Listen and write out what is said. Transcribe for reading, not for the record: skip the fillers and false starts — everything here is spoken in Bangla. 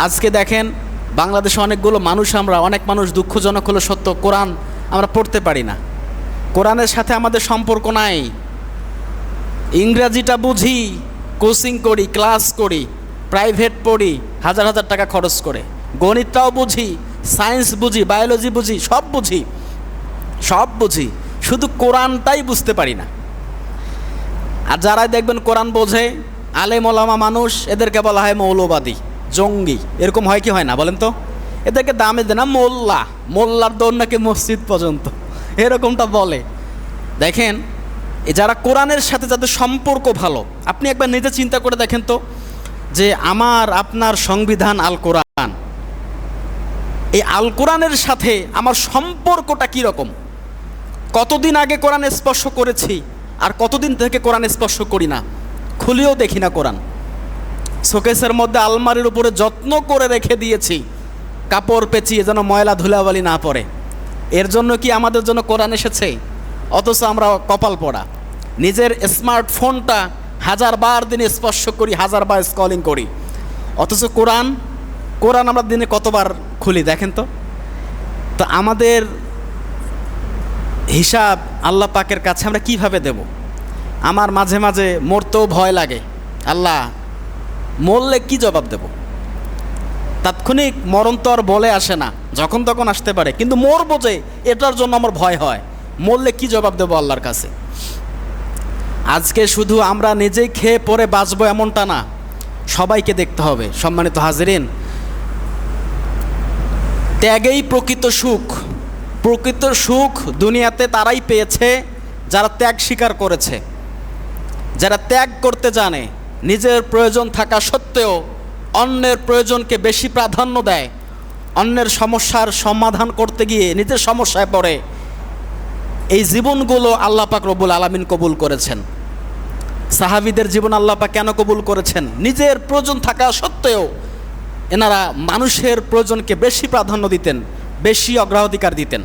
আজকে দেখেন বাংলাদেশে অনেকগুলো মানুষ, আমরা অনেক মানুষ, দুঃখজনক হলো সত্য, কোরআন আমরা পড়তে পারি না। কোরআনের সাথে আমাদের সম্পর্ক নাই। ইংরাজিটা বুঝি, কোচিং করি, ক্লাস করি, প্রাইভেট পড়ি হাজার হাজার টাকা খরচ করে। গণিতটাও বুঝি, সায়েন্স বুঝি, বায়োলজি বুঝি, সব বুঝি, সব বুঝি, শুধু কোরআনটাই বুঝতে পারি না। আর যারাই দেখবেন কোরআন বোঝে, আলেম ওলামা মানুষ, এদেরকে বলা হয় মৌলবাদী, জঙ্গি। এরকম হয় কি হয় না বলেন তো? এদেরকে দামে দেয় না মোল্লা, মোল্লার দৌড় নাকি মসজিদ পর্যন্ত, এরকমটা বলে। দেখেন যারা কোরআনের সাথে যাদের সম্পর্ক ভালো, আপনি একবার নিজে চিন্তা করে দেখেন তো, যে আমার আপনার সংবিধান আল কোরআন, এই আল কোরআনের সাথে আমার সম্পর্কটা কীরকম? কতদিন আগে কোরআন স্পর্শ করেছি আর কতদিন থেকে কোরআন স্পর্শ করি না, খুলেও দেখি না কোরআন। শোকেসের মধ্যে আলমারির উপরে যত্ন করে রেখে দিয়েছি, কাপড় পেঁচিয়ে যেন ময়লা ধুলাবালি না পড়ে। এর জন্য কি আমাদের জন্য কোরআন এসেছে? অথচ আমরা কপাল পড়া, নিজের স্মার্টফোনটা হাজারবার দিনে স্পর্শ করি, হাজারবার স্ক্রলিং করি, অথচ কোরআন কোরআন আমরা দিনে কতবার খুলি দেখেন তো। তো আমাদের হিসাব আল্লাহ পাকের কাছে আমরা কিভাবে দেব? আমার মাঝে মাঝে মরতেও ভয় লাগে। আল্লাহ, মরলে কি জবাব দেব? তাৎক্ষণিক মরণ তো আর বলে আসে না, যখন তখন আসতে পারে, কিন্তু মরবো যে, এটার জন্য আমার ভয় হয়। মরলে কি জবাব দেবো আল্লাহর কাছে? আজকে শুধু আমরা নিজেই খেয়ে পরে বাঁচবো এমনটা না, সবাইকে দেখতে হবে। সম্মানিত হাজিরিন, ত্যাগেই প্রকৃত সুখ। প্রকৃত সুখ দুনিয়াতে তারাই পেয়েছে যারা ত্যাগ স্বীকার করেছে, যারা ত্যাগ করতে জানে, নিজের প্রয়োজন থাকা সত্ত্বেও অন্যের প্রয়োজনকে বেশি প্রাধান্য দেয়, অন্যের সমস্যার সমাধান করতে গিয়ে নিজের সমস্যায় পড়ে। এই জীবনগুলো আল্লাহ পাক রব্বুল আলামিন কবুল করেছেন। সাহাবীদের জীবন আল্লাহ পাক কেন কবুল করেছেন? নিজের প্রয়োজন থাকা সত্ত্বেও এনারা মানুষের প্রয়োজনকে বেশি প্রাধান্য দিতেন, বেশি অগ্রাধিকার দিতেন।